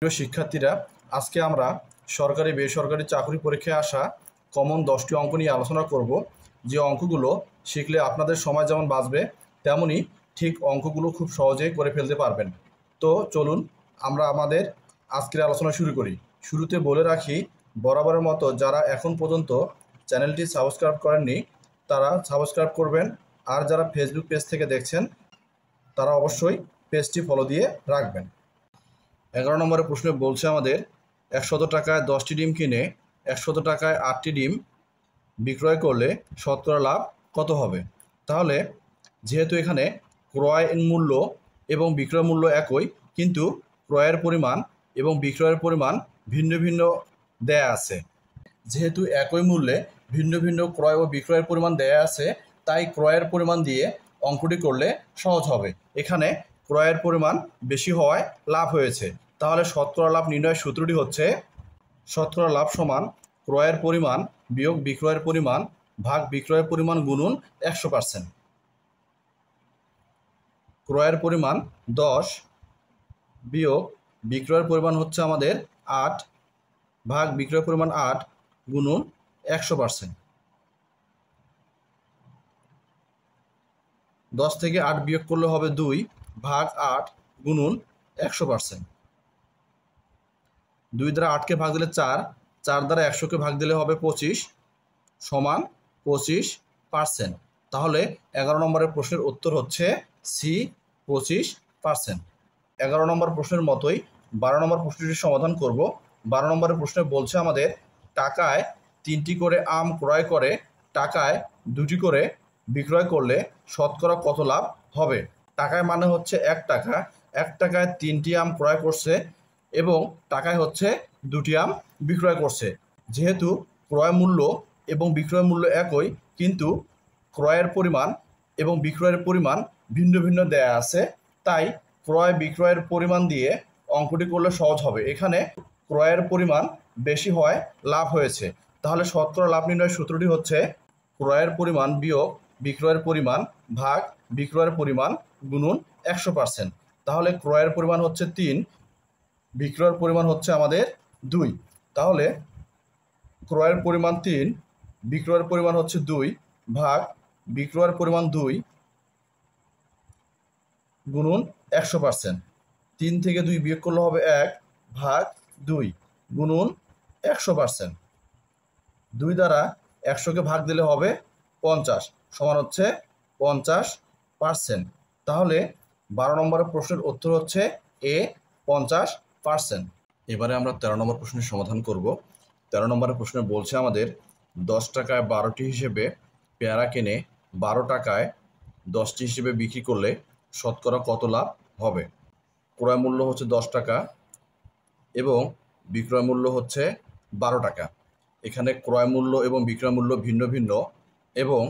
প্রিয় শিক্ষার্থীরা, আজকে আমরা সরকারি বেসরকারি চাকরি পরীক্ষায় আসা কমন 10টি অঙ্ক নিয়ে আলোচনা করব। যে অঙ্কগুলো শিখলে আপনাদের সময় যেমন বাঁচবে, তেমনি ঠিক অঙ্কগুলো খুব সহজেই করে ফেলতে পারবেন। তো চলুন আমরা আমাদের আজকের আলোচনা শুরু করি। শুরুতে বলে রাখি, বরাবরের মতো যারা এখন পর্যন্ত চ্যানেলটি সাবস্ক্রাইব করেননি তারা সাবস্ক্রাইব করবেন, আর যারা ফেসবুক পেজ থেকে দেখছেন তারা অবশ্যই পেজটি ফলো দিয়ে রাখবেন। 11 নম্বরের প্রশ্নে বলছে আমাদের 100 টাকায় 10টি ডিম কিনে 100 টাকায় 8টি ডিম বিক্রয় করলে শতকরা লাভ কত হবে? তাহলে যেহেতু এখানে ক্রয় মূল্য এবং বিক্রয় মূল্য একই, কিন্তু ক্রয়ের পরিমাণ এবং বিক্রয়ের পরিমাণ ভিন্ন ভিন্ন দেয়া আছে। যেহেতু একই মূল্যে ভিন্ন ভিন্ন ক্রয় ও বিক্রয়ের পরিমাণ দেয়া আছে, তাই ক্রয়ের পরিমাণ দিয়ে অঙ্কটি করলে সহজ হবে। এখানে ক্রয়ের পরিমাণ বেশি হওয়ায় লাভ হয়েছে, তাহলে শতকরা লাভ নির্ণয়ের সূত্রটি হচ্ছে শতকরা লাভ সমান ক্রয়ের পরিমাণ বিয়োগ বিক্রয়ের পরিমাণ ভাগ বিক্রয়ের পরিমাণ গুণন 100%। ক্রয়ের পরিমাণ 10 বিয়োগ বিক্রয়ের পরিমাণ হচ্ছে আমাদের 8 ভাগ বিক্রয়ের পরিমাণ 8 গুণন 100%। 10 থেকে 8 বিয়োগ করলে হবে 2 ভাগ 8 গুণন 100%। 2 দ্বারা 8কে ভাগ দিলে 4, 4 দ্বারা 100কে ভাগ দিলে হবে 25 সমান 25%। তাহলে 11 নম্বরের প্রশ্নের উত্তর হচ্ছে সি, 25%। 11 নম্বর প্রশ্নের মতোই 12 নম্বর প্রশ্নটির সমাধান করব। 12 নম্বরের প্রশ্নে বলছে আমাদের টাকায় 3টি করে আম ক্রয় করে টাকায় 2টি করে বিক্রয় করলে শতকরা কত লাভ হবে? টাকায় মানে হচ্ছে 1 টাকা, 1 টাকায় 3টি আম ক্রয় করছে এবং টাকায় হচ্ছে 2টি আম বিক্রয় করছে। যেহেতু ক্রয় মূল্য এবং বিক্রয় মূল্য একই, কিন্তু ক্রয়ের পরিমাণ এবং বিক্রয়ের পরিমাণ ভিন্ন ভিন্ন দেয়া আছে, তাই ক্রয় বিক্রয়ের পরিমাণ দিয়ে অঙ্কটি করলে সহজ হবে। এখানে ক্রয়ের পরিমাণ বেশি হয়, লাভ হয়েছে, তাহলে শতকরা লাভ নির্ণয়ের সূত্রটি হচ্ছে ক্রয়ের পরিমাণ বিয়োগ বিক্রয়ের পরিমাণ ভাগ বিক্রয়ের পরিমাণ গুণন 100%। তাহলে ক্রয়ের পরিমাণ হচ্ছে 3, বিক্রয়ের পরিমাণ হচ্ছে আমাদের 2। তাহলে ক্রয়ের পরিমাণ 3, বিক্রয়ের পরিমাণ হচ্ছে 2 ভাগ বিক্রয়ের পরিমাণ 2 গুণন 100%। 3 থেকে 2 বিয়োগ করলে হবে 1 ভাগ 2 গুণন 100%। 2 দ্বারা 100কে ভাগ দিলে হবে 50 সমান হচ্ছে 50%। তাহলে 12 নম্বরের প্রশ্নের উত্তর হচ্ছে এ, 50%। এবারে আমরা 13 নম্বর প্রশ্নের সমাধান করব। 13 নম্বরের প্রশ্নে বলছে আমাদের 10 টাকায় 12টি হিসেবে পেয়ারা কিনে 12 টাকায় 10টি হিসেবে বিক্রি করলে শতকরা কত লাভ হবে? ক্রয় মূল্য হচ্ছে 10 টাকা এবং বিক্রয় মূল্য হচ্ছে 12 টাকা। এখানে ক্রয় মূল্য এবং বিক্রয় মূল্য ভিন্ন ভিন্ন এবং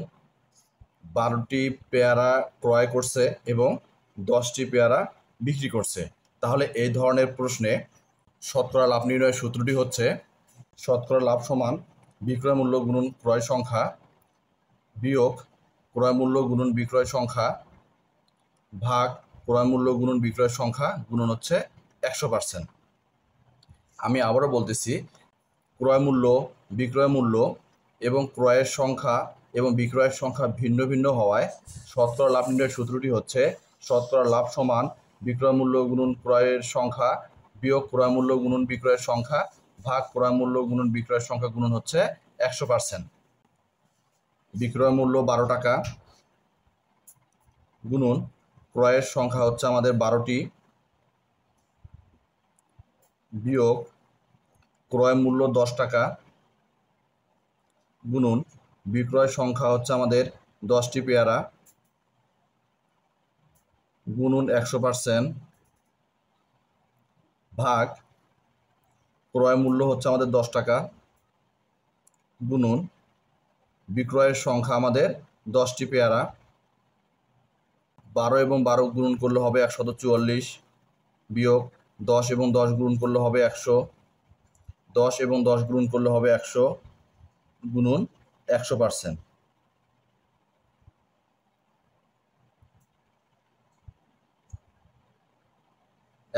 12টি পেয়ারা ক্রয় করছে এবং 10টি পেয়ারা বিক্রি করছে। তাহলে এই ধরনের প্রশ্নে শতকরা লাভ নির্ণয়ের সূত্রটি হচ্ছে শতকরা লাভ সমান বিক্রয় মূল্য গুণন ক্রয় সংখ্যা বিয়োগ ক্রয় মূল্য গুণন বিক্রয় সংখ্যা ভাগ ক্রয় মূল্য গুণন বিক্রয় সংখ্যা গুণন হচ্ছে 100%। আমি আবারও বলতেছি, ক্রয় মূল্য বিক্রয় মূল্য এবং ক্রয়ের সংখ্যা এবং বিক্রয়ের সংখ্যা ভিন্ন ভিন্ন হওয়ায় শতকরা লাভ নির্ণয়ের সূত্রটি হচ্ছে শতকরা লাভ সমান বিক্রয় মূল্য গুণন ক্রয়ের সংখ্যা বিয়োগ ক্রয় মূল্য গুণন বিক্রয়ের সংখ্যা ভাগ ক্রয় মূল্য গুণন বিক্রয়ের সংখ্যা গুণন হচ্ছে 100%। বিক্রয় মূল্য 12 টাকা গুণন ক্রয়ের সংখ্যা হচ্ছে আমাদের 12টি বিয়োগ ক্রয় মূল্য 10 টাকা গুণন বিক্রয় সংখ্যা হচ্ছে আমাদের 10টি পেয়ারা গুণন 100% ভাগ ক্রয় মূল্য হচ্ছে আমাদের 10 টাকা গুণন বিক্রয়ের সংখ্যা আমাদের 10টি পেয়ারা। 12 এবং 12 গুণন করলে হবে 144 বিয়োগ 10 এবং 10 গুণন করলে হবে 100, 10 এবং 10 গুণন করলে হবে 100 গুণন 100%।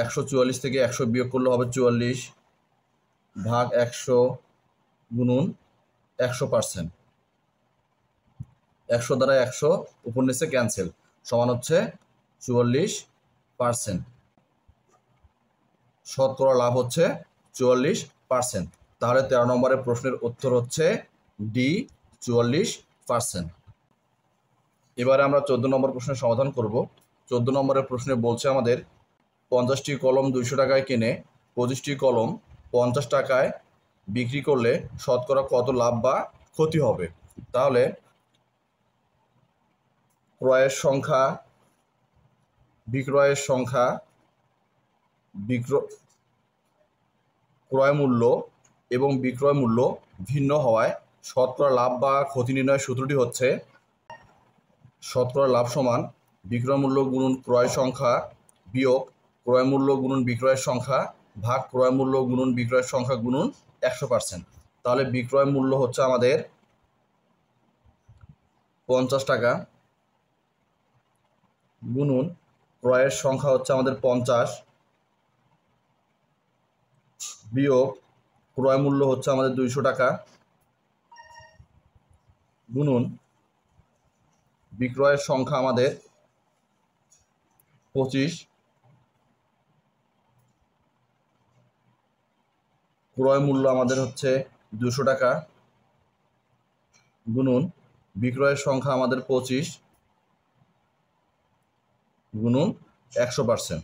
144 থেকে 100 বিয়োগ করলে হবে 44 ভাগ 100 গুণন 100%। 100 দ্বারা 100 উপর নিচে ক্যান্সেল, সমান হচ্ছে 44%। শতকরা লাভ হচ্ছে 44%। তাহলে 13 নম্বরের প্রশ্নের উত্তর হচ্ছে ডি, 44%। এবারে আমরা 14 নম্বর প্রশ্নের সমাধান করব। 14 নম্বরের প্রশ্নে বলছে আমাদের 50টি কলম 200 টাকায় কিনে 25টি কলম 50 টাকায় বিক্রি করলে শতকরা কত লাভ বা ক্ষতি হবে। তাহলে ক্রয়ের সংখ্যা, বিক্রয়ের সংখ্যা, ক্রয় মূল্য এবং বিক্রয় মূল্য ভিন্ন হওয়ায় শতকরা লাভ বা ক্ষতি নির্ণয়ের সূত্রটি হচ্ছে শতকরা লাভ সমান বিক্রয় মূল্য গুণন ক্রয় সংখ্যা বিয়োগ ক্রয় মূল্য গুণন বিক্রয়ের সংখ্যা ভাগ ক্রয় মূল্য গুণন বিক্রয়ের সংখ্যা গুণন 100%। তাহলে বিক্রয় মূল্য হচ্ছে আমাদের 50 টাকা গুণন ক্রয়ের সংখ্যা হচ্ছে আমাদের 50 বিয়োগ ক্রয় মূল্য হচ্ছে আমাদের 200 টাকা গুণন বিক্রয়ের সংখ্যা আমাদের 25, ক্রয় মূল্য আমাদের হচ্ছে 200 টাকা গুণন বিক্রয়ের সংখ্যা আমাদের 25 গুণন 100%।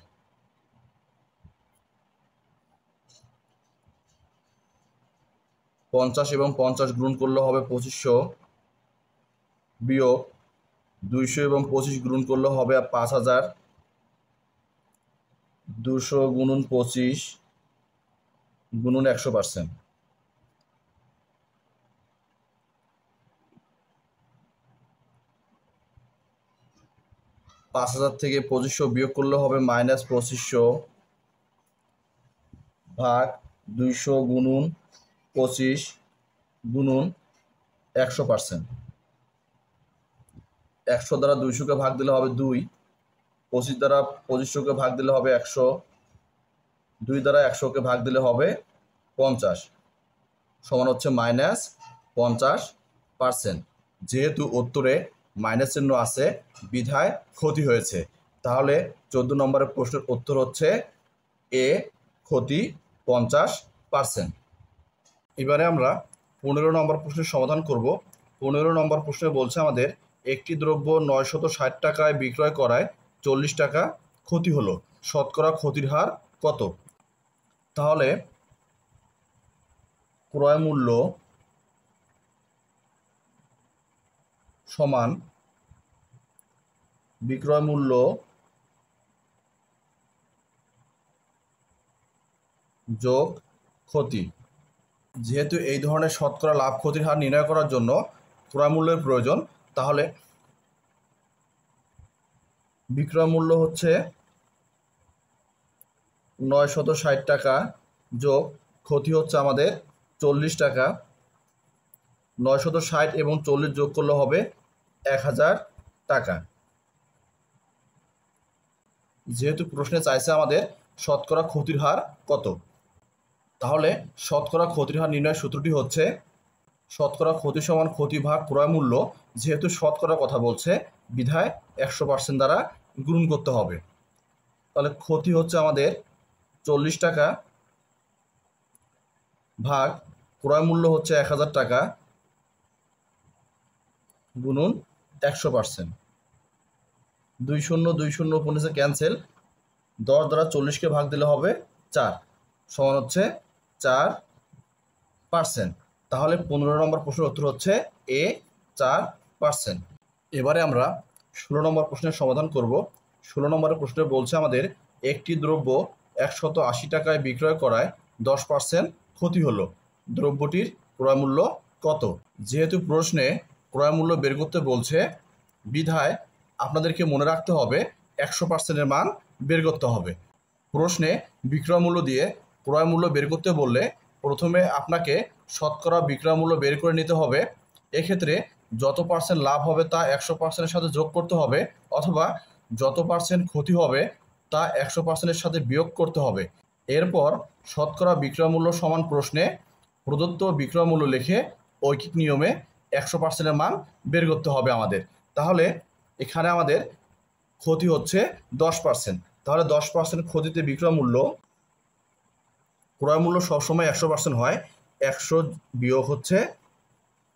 50 এবং 50 গুণন করলে হবে 2500 বিয়োগ 200 এবং 25 গুণন করলে হবে 5000, 200 গুণন 25 গুণন 100%। 5000 থেকে 2500 বিয়োগ করলে হবে -2500 ভাগ 200 গুণন 25 গুণন 100%। 100 দ্বারা 200কে ভাগ দিলে হবে 2, 25 দ্বারা 2500কে ভাগ দিলে হবে 100, 2 দ্বারা 100কে ভাগ দিলে হবে 50, সমান হচ্ছে -50%। যেহেতু উত্তরে মাইনাস চিহ্ন আছে বিধায় ক্ষতি হয়েছে। তাহলে 14 নম্বরের প্রশ্নের উত্তর হচ্ছে এ, ক্ষতি 50%। এবারে আমরা 15 নম্বর প্রশ্নের সমাধান করব। 15 নম্বর প্রশ্নে বলছে আমাদের একটি দ্রব্য 960 টাকায় বিক্রয় করায় 40 টাকা ক্ষতি হলো, শতকরা ক্ষতির হার কত। তাহলে ক্রয় মূল্য সমান বিক্রয় মূল্য যোগ ক্ষতি। যেহেতু এই ধরনের শতকরা লাভ ক্ষতির হার নির্ণয় করার জন্য ক্রয় মূল্যের প্রয়োজন, তাহলে বিক্রয় মূল্য হচ্ছে 960 টাকা যোগ ক্ষতি হচ্ছে আমাদের 40 টাকা। 960 এবং 40 যোগ করলে হবে 1000 টাকা। যেহেতু প্রশ্নে চাইছে আমাদের শতকরা ক্ষতির হার কত, তাহলে শতকরা ক্ষতির হার নির্ণয়ের সূত্রটি হচ্ছে শতকরা ক্ষতি সমান ক্ষতি ভাগ ক্রয় মূল্য। যেহেতু শতকরা কথা বলছে বিধায় 100% দ্বারা গুণন করতে হবে। তাহলে ক্ষতি হচ্ছে আমাদের 40 টাকা ভাগ ক্রয় মূল্য হচ্ছে 1000 টাকা গুণন 100%। 20 উপর নিচে ক্যান্সেল, 10 দ্বারা 40কে ভাগ দিলে হবে 4, সমান হচ্ছে 4%। তাহলে 15 নম্বর প্রশ্নের উত্তর হচ্ছে এ, 4%। এবারে আমরা 16 নম্বর প্রশ্নের সমাধান করব। 16 নম্বরের প্রশ্নে বলছে আমাদের একটি দ্রব্য 180 টাকায় বিক্রয় করায় 10% ক্ষতি হলো, দ্রব্যটির ক্রয় মূল্য কত। যেহেতু প্রশ্নে ক্রয় মূল্য বের করতে বলছে বিধায় আপনাদেরকে মনে রাখতে হবে 100%-এর মান বের করতে হবে। প্রশ্নে বিক্রয় মূল্য দিয়ে ক্রয় মূল্য বের করতে বললে প্রথমে আপনাকে শতকরা বিক্রয় মূল্য বের করে নিতে হবে। এক্ষেত্রে যত পার্সেন্ট লাভ হবে তা 100%-এর সাথে যোগ করতে হবে, অথবা যত পার্সেন্ট ক্ষতি হবে তা 100%-এর সাথে বিয়োগ করতে হবে। এরপর শতকরা বিক্রয় মূল্য সমান প্রশ্নে প্রদত্ত বিক্রয় মূল্য লিখে ঐকিক নিয়মে 100%-এর মান বের করতে হবে আমাদের। তাহলে এখানে আমাদের ক্ষতি হচ্ছে 10%। তাহলে 10% ক্ষতিতে বিক্রয় মূল্য, ক্রয় মূল্য সবসময় 100% হয়, 100 বিয়োগ হচ্ছে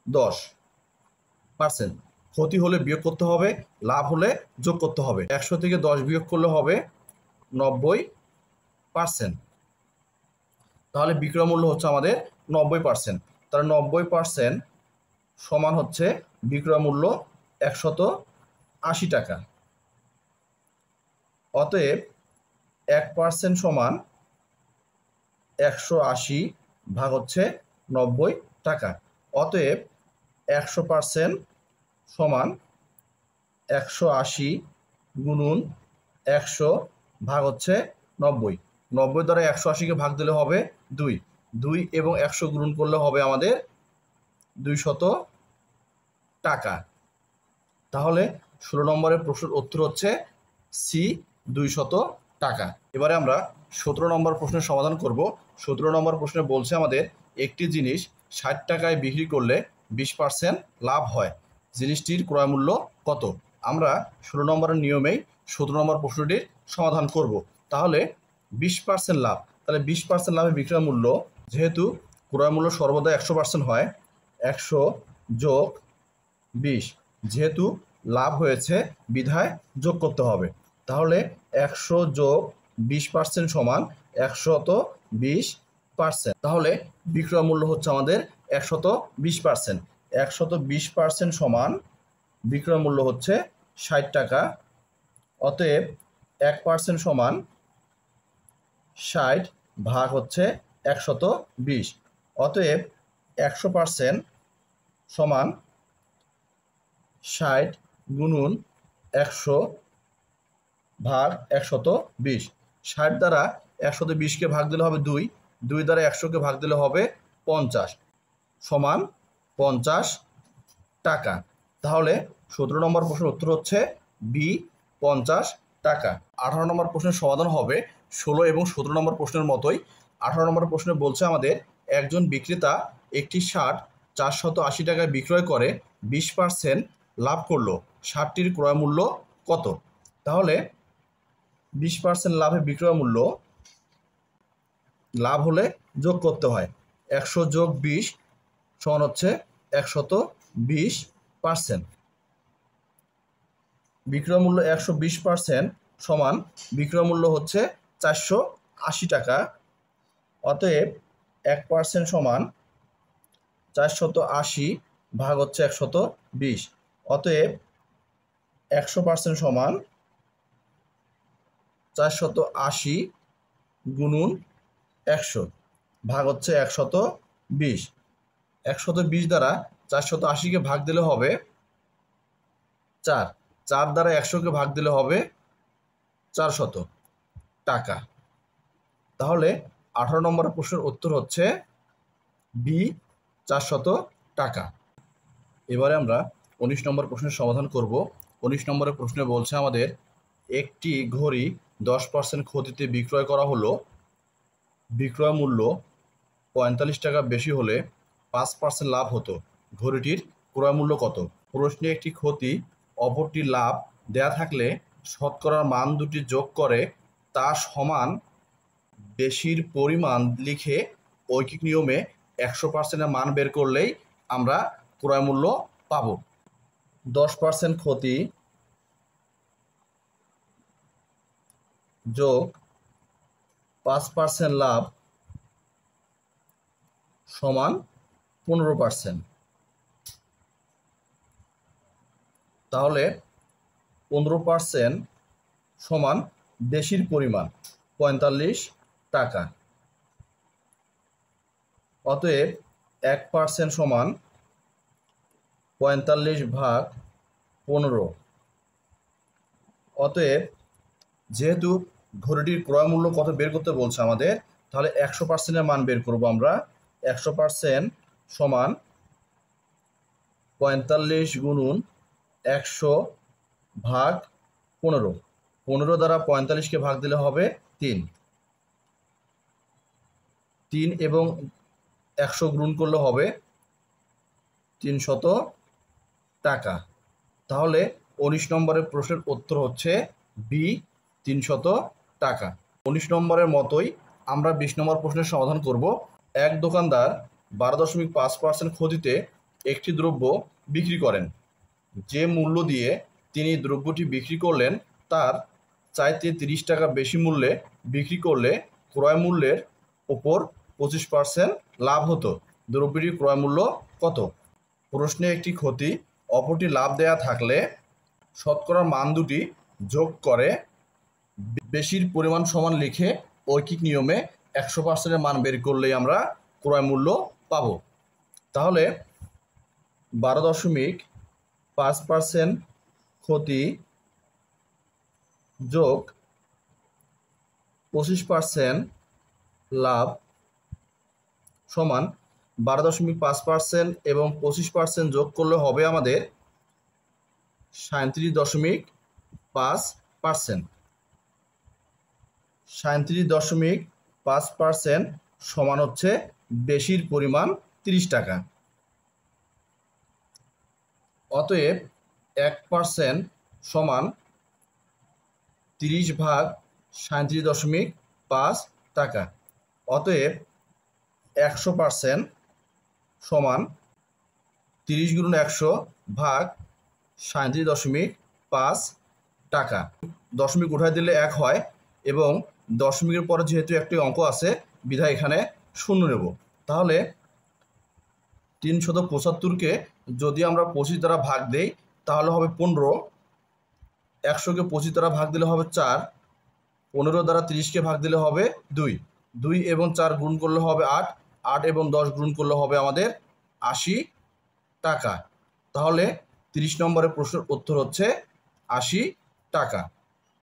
10%। ক্ষতি হলে বিয়োগ করতে হবে, লাভ হলে যোগ করতে হবে। 100 থেকে 10 বিয়োগ করলে হবে 90%। তাহলে বিক্রয় মূল্য হচ্ছে আমাদের 90%। তাহলে 90% সমান হচ্ছে বিক্রয় মূল্য 180 টাকা। অতএব 1% সমান 180 ভাগ হচ্ছে 90 টাকা। অতএব 100% সমান 180 গুণুন 100 ভাগ হচ্ছে 90। 90 দ্বারা 180-কে ভাগ দিলে হবে 2। 2 এবং 100 গুণন করলে হবে আমাদের 200 টাকা। তাহলে 16 নম্বরের প্রশ্নের উত্তর হচ্ছে সি, 200 টাকা। এবারে আমরা 17 নম্বর প্রশ্নের সমাধান করব। 17 নম্বর প্রশ্নে বলছে আমাদের একটি জিনিস 60 টাকায় বিক্রি করলে 20% লাভ হয়, জিনিসটির ক্রয় মূল্য কত? আমরা 16 নম্বরের নিয়মেই 17 নম্বর প্রশ্নটির সমাধান করব। তাহলে 20% লাভ, তাহলে 20% লাভে বিক্রয় মূল্য, যেহেতু ক্রয় মূল্য সর্বদা 100% হয়, 100 যোগ 20, যেহেতু লাভ হয়েছে বিধায় যোগ করতে হবে। তাহলে 100 যোগ 20% সমান 120%। তাহলে বিক্রয় মূল্য হচ্ছে আমাদের 120%। 120% সমান বিক্রয় মূল্য হচ্ছে 60 টাকা। অতএব 1% সমান 60 ভাগ হচ্ছে 120। অতএব 100% সমান 60 গুণুন 100 ভাগ 120। 60 দ্বারা 120-কে ভাগ দিলে হবে 2। 2 দ্বারা 100-কে ভাগ দিলে হবে 50 সমান 50 টাকা। তাহলে 17 নম্বর প্রশ্নের উত্তর হচ্ছে বি, 50 টাকা। 18 নম্বর প্রশ্নের সমাধান হবে 16 এবং 17 নম্বর প্রশ্নের মতোই। 18 নম্বর প্রশ্নে বলছে আমাদের একজন বিক্রেতা একটি শার্ট 480 টাকায় বিক্রয় করে 20% লাভ করলো, শার্টটির ক্রয় মূল্য কত? তাহলে 20% লাভে বিক্রয় মূল্য, লাভ হলে যোগ করতে হয়। 100 যোগ 20 সমান হচ্ছে 120%। বিক্রয় মূল্য 120% সমান বিক্রয় মূল্য হচ্ছে 480 টাকা। অতএব 1% সমান 480 ভাগ হচ্ছে 120। অতএব 100% সমান 480 গুণুন 100 ভাগ হচ্ছে 120। 120 দ্বারা 480-কে ভাগ দিলে হবে 4। 4 দ্বারা 100-কে ভাগ দিলে হবে 400 টাকা। তাহলে 18 নম্বর প্রশ্নের উত্তর হচ্ছে বি, 400 টাকা। এবারে আমরা 19 নম্বর প্রশ্নের সমাধান করব। 19 নম্বরের প্রশ্নে বলছে আমাদের একটি ঘড়ি 10% ক্ষতিতে বিক্রয় করা হলো, বিক্রয় মূল্য 45 টাকা বেশি হলে 5% লাভ হতো, ঘড়িটির ক্রয় মূল্য কত? প্রশ্নে একটি ক্ষতি অপরটি লাভ দেয়া থাকলে শতকরার মান দুটি যোগ করে তার সমান বেশির পরিমাণ লিখে ঐকিক নিয়মে 100%-এর মান বের করলেই আমরা ক্রয় মূল্য পাব। 10% ক্ষতি যোগ 5% লাভ সমান 15%। তাহলে 15% সমান বেশির পরিমাণ 45 টাকা। অতএব 1% সমান 45 ভাগ 15। অতএব যেহেতু ঘড়িটির ক্রয় মূল্য কত বের করতে বলছে আমাদের, তাহলে 100%-এর মান বের করব আমরা। 100% সমান 45 গুণুন 100 ভাগ 15। 15 দ্বারা 45কে ভাগ দিলে হবে 3। 3 এবং 100 গুণ করলে হবে 300 টাকা। তাহলে 19 নম্বরের প্রশ্নের উত্তর হচ্ছে বি, 300 টাকা। 19 নম্বরের মতোই আমরা 20 নম্বর প্রশ্নের সমাধান করব। এক দোকানদার 12.5% ক্ষতিতে একটি দ্রব্য বিক্রি করেন। যে মূল্য দিয়ে তিনি দ্রব্যটি বিক্রি করলেন তার চাইতে 30 টাকা বেশি মূল্যে বিক্রি করলে ক্রয় মূল্যের ওপর 25% লাভ হতো। দ্রব্যটির ক্রয় মূল্য কত? প্রশ্নে একটি ক্ষতি অপরটি লাভ দেয়া থাকলে শতকরার মান দুটি যোগ করে বেশির পরিমাণ সমান লিখে ঐকিক নিয়মে 100%-এর মান বের করলেই আমরা ক্রয় মূল্য পাব। তাহলে 12.5% ক্ষতি যোগ 25% লাভ সমান 12.5% এবং 25% যোগ করলে হবে আমাদের 37.5%। 37.5% সমান হচ্ছে বেশির পরিমাণ 30 টাকা। অতএব 1% সমান 30 ভাগ 37.5 টাকা। অতএব 100% সমান 30 গুণ 100 ভাগ 37.5 টাকা। দশমিক উঠায় দিলে 1 হয় এবং দশমিকের পরে যেহেতু একটি অঙ্ক আছে বিধায় এখানে শূন্য নেব। তাহলে 375কে যদি আমরা 25 দ্বারা ভাগ দেই তাহলে হবে 15। 100কে 25 দ্বারা ভাগ দিলে হবে 4। 15 দ্বারা 30কে ভাগ দিলে হবে 2। 2 এবং 4 গুণ করলে হবে 8। 8 এবং 10 গুণ করলে হবে আমাদের 80 টাকা। তাহলে 30 নম্বরের প্রশ্নের উত্তর হচ্ছে 80 টাকা।